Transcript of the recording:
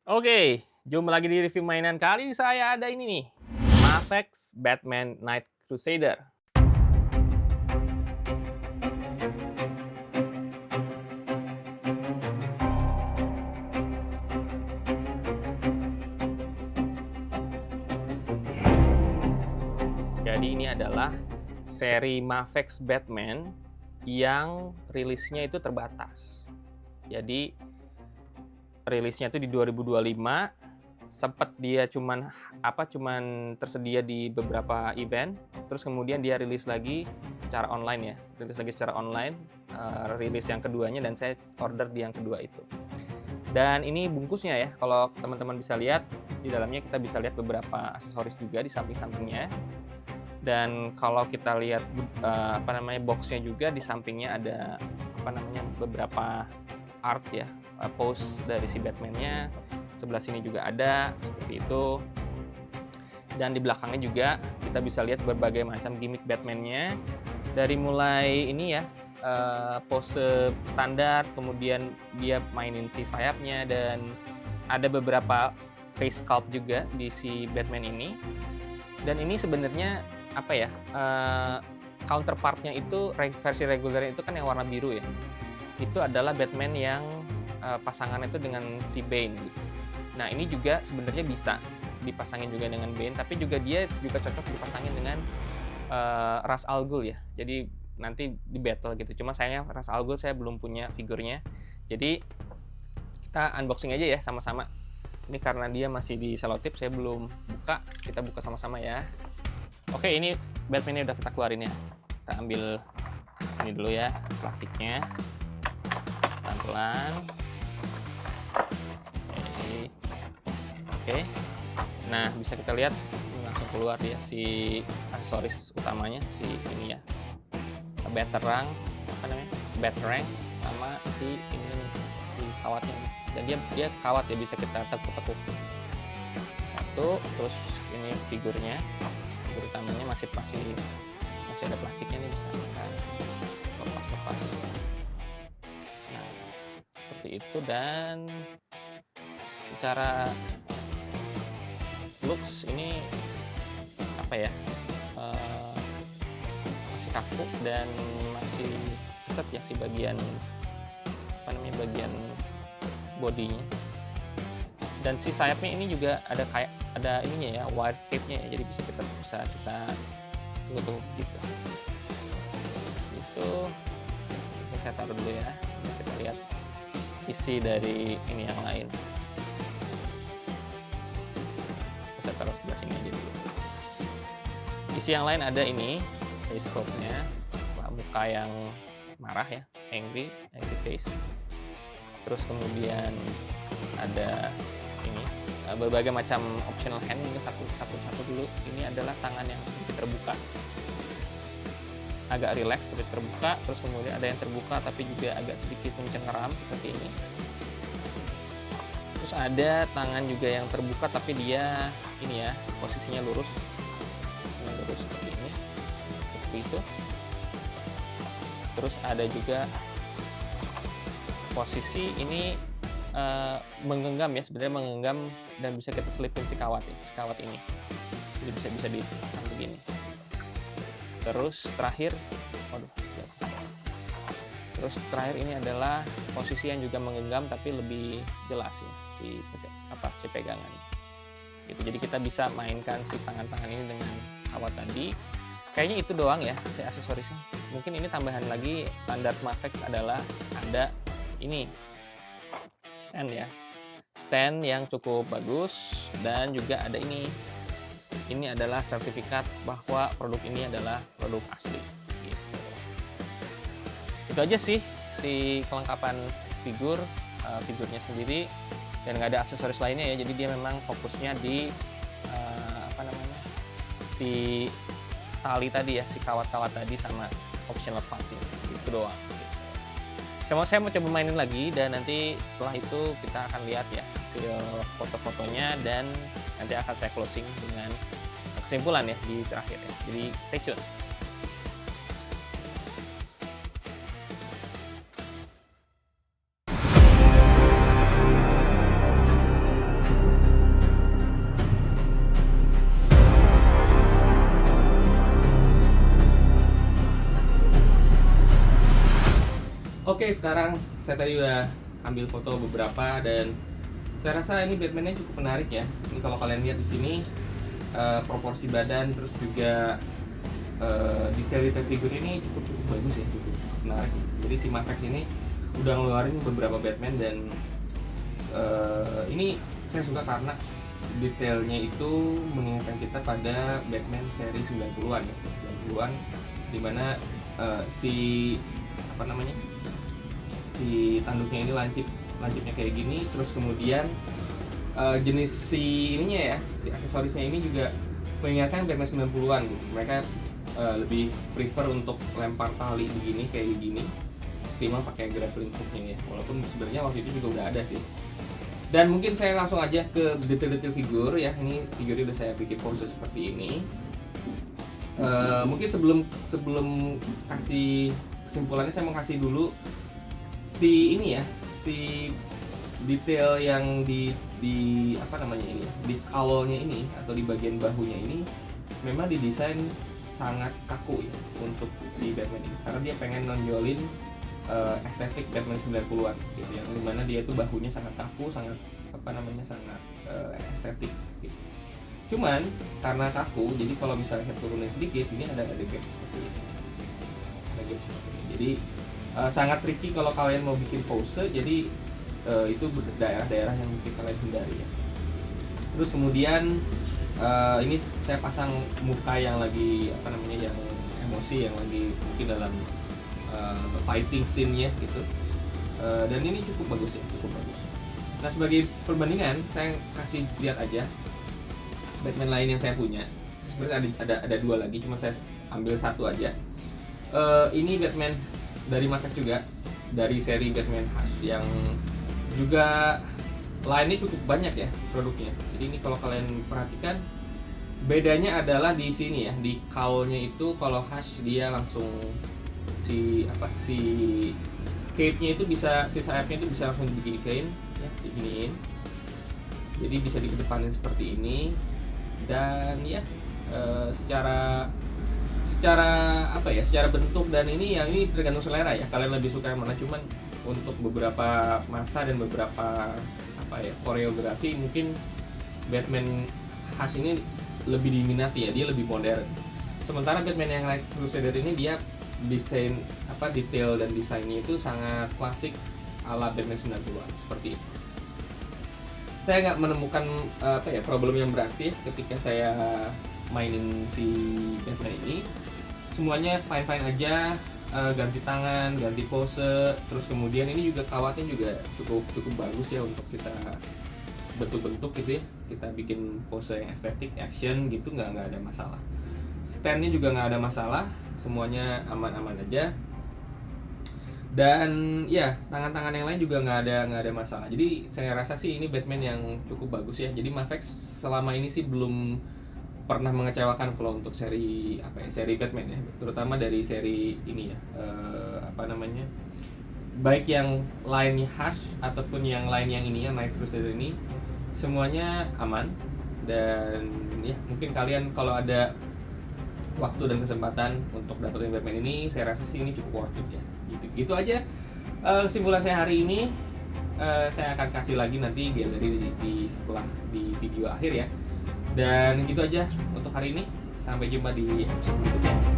Oke, jumpa lagi di review mainan. Kali ini saya ada ini nih, Mafex Batman Night Crusader. Jadi ini adalah seri Mafex Batman yang rilisnya itu terbatas. Jadi rilisnya itu di 2025, sempet dia cuman tersedia di beberapa event, terus kemudian dia rilis lagi secara online ya, rilis yang keduanya dan saya order di yang kedua itu. Dan ini bungkusnya ya, kalau teman-teman bisa lihat, di dalamnya kita bisa lihat beberapa aksesoris juga di samping-sampingnya. Dan kalau kita lihat boxnya juga di sampingnya ada beberapa art ya, pose dari si Batman-nya. Sebelah sini juga ada seperti itu. Dan di belakangnya juga kita bisa lihat berbagai macam gimmick Batman-nya. Dari mulai ini ya, pose standar, kemudian dia mainin si sayapnya, dan ada beberapa face sculpt juga di si Batman ini. Dan ini sebenarnya counterpartnya itu versi regulernya itu kan yang warna biru ya. Itu adalah Batman yang pasangannya itu dengan si Bane gitu. Nah, ini juga sebenarnya bisa dipasangin juga dengan Bane, tapi juga dia juga cocok dipasangin dengan Ra's al Ghul ya. Jadi nanti di battle gitu. Cuma sayangnya Ra's al Ghul saya belum punya figurnya. Jadi kita unboxing aja ya sama-sama. Ini karena dia masih di selotip, saya belum buka. Kita buka sama-sama ya. Oke, ini Batman-nya udah kita keluarin ya. Kita ambil ini dulu ya, plastiknya. Pelan-pelan. Oke. Nah, bisa kita lihat langsung keluar ya si aksesoris utamanya, si ini ya. Batarang, Batarang sama si kawatnya. Dan dia kawat ya, bisa kita tekuk-tekuk. Satu, terus ini figurnya. Figur utamanya masih ada plastiknya nih, bisa kita lepas. Nah, seperti itu. Dan secara looks ini masih kaku dan masih keset ya si bagian bodinya. Dan si sayapnya ini juga ada ininya ya, wire tape-nya ya, jadi bisa kita tutup gitu. Itu saya taruh dulu ya. Kita lihat isi dari ini yang lain. Saya taruh sebelah sini aja dulu. Isi yang lain ada ini, face sculpt-nya, muka yang marah ya, angry face. Terus kemudian ada ini berbagai macam optional hand. Mungkin satu dulu. Ini adalah tangan yang sedikit terbuka, agak relax tapi terbuka. Terus kemudian ada yang terbuka tapi juga agak sedikit mencengkeram seperti ini. Terus ada tangan juga yang terbuka tapi dia ini ya, posisinya lurus seperti ini, seperti itu. Terus ada juga posisi ini menggenggam ya, sebenarnya menggenggam, dan bisa kita selipin si kawat ini. Jadi bisa dipasang begini. Terus terakhir ini adalah posisi yang juga menggenggam tapi lebih jelas ya si pegangan gitu. Jadi kita bisa mainkan si tangan-tangan ini dengan kawat tadi. Kayaknya itu doang ya si aksesorisnya. Mungkin ini tambahan lagi standar Mafex adalah ada ini stand ya, stand yang cukup bagus, dan juga ada ini adalah sertifikat bahwa produk ini adalah produk asli gitu. Itu aja sih si kelengkapan figurnya sendiri, dan nggak ada aksesoris lainnya ya. Jadi dia memang fokusnya di si tali tadi ya, si kawat-kawat tadi sama optional parts ini, itu doang. Saya mau coba mainin lagi, dan nanti setelah itu kita akan lihat ya hasil foto-fotonya, dan nanti akan saya closing dengan kesimpulan ya di terakhir ya. Jadi stay tune. Oke, sekarang saya tadi udah ambil foto beberapa dan saya rasa ini Batman-nya cukup menarik ya. Ini kalau kalian lihat di sini proporsi badan, terus juga detail-detail figur ini cukup bagus ya, cukup menarik. Jadi si Mafex ini udah ngeluarin beberapa Batman dan ini saya suka karena detailnya itu mengingatkan kita pada Batman seri 90-an ya, 90-an, dimana si tanduknya ini lancipnya kayak gini, terus kemudian jenis si ininya ya, si aksesorisnya ini juga mengingatkan Batman 90-an gitu. Mereka lebih prefer untuk lempar tali begini kayak gini ketimbang pakai grappling hooknya ya, walaupun sebenarnya waktu itu juga udah ada sih. Dan mungkin saya langsung aja ke detail-detail figur ya. Ini figurnya udah saya bikin pose seperti ini. Mungkin sebelum kasih kesimpulannya, saya mau kasih dulu si ini ya, si detail yang di apa namanya ini ya, di cowl-nya ini atau di bagian bahunya ini memang didesain sangat kaku ya untuk si Batman ini, karena dia pengen nonjolin estetik Batman 90-an gitu, yang dimana dia itu bahunya sangat kaku, sangat sangat estetik gitu. Cuman karena kaku, jadi kalau misalnya saya turunin sedikit, ini ada gap seperti ini, ada gap seperti ini. Jadi sangat tricky kalau kalian mau bikin pose. Jadi itu daerah-daerah yang mesti kalian hindari ya. Terus kemudian ini saya pasang muka yang lagi yang emosi, yang lagi mungkin dalam fighting scene-nya gitu. Dan ini cukup bagus ya, cukup bagus. Nah, sebagai perbandingan saya kasih lihat aja Batman lain yang saya punya. Sebenarnya ada dua lagi, cuma saya ambil satu aja. Ini Batman dari Mafex juga, dari seri Batman Hush, yang juga lainnya cukup banyak ya produknya. Jadi ini kalau kalian perhatikan, bedanya adalah di sini ya, di cowl-nya itu. Kalau Hush dia langsung si cape-nya itu bisa, si sayapnya itu bisa langsung diginiin ya, diginiin. Jadi bisa dikedepanin seperti ini. Dan ya secara bentuk dan ini tergantung selera ya, kalian lebih suka yang mana. Cuman untuk beberapa masa dan beberapa koreografi, mungkin Batman Hush ini lebih diminati ya, dia lebih modern. Sementara Batman yang Night Crusader ini dia desain detail dan desainnya itu sangat klasik ala Batman 90-an seperti itu. Saya nggak menemukan problem yang berarti ketika saya mainin si Batman ini. Semuanya fine aja, ganti tangan, ganti pose, terus kemudian ini juga kawatnya juga cukup bagus ya untuk kita bentuk-bentuk gitu ya, kita bikin pose yang estetik, action gitu, nggak ada masalah. Standnya juga nggak ada masalah, semuanya aman-aman aja. Dan ya tangan-tangan yang lain juga nggak ada masalah. Jadi saya rasa sih ini Batman yang cukup bagus ya. Jadi Mafex selama ini sih belum pernah mengecewakan kalau untuk seri Batman ya, terutama dari seri ini ya, baik yang lainnya Hush ataupun yang lain yang ini ya, Night Crusader ini, semuanya aman. Dan ya mungkin kalian kalau ada waktu dan kesempatan untuk dapetin Batman ini, saya rasa sih ini cukup worth it ya. Gitu aja kesimpulan saya hari ini. Saya akan kasih lagi nanti galeri setelah di video akhir ya. Dan gitu aja untuk hari ini. Sampai jumpa di episode berikutnya.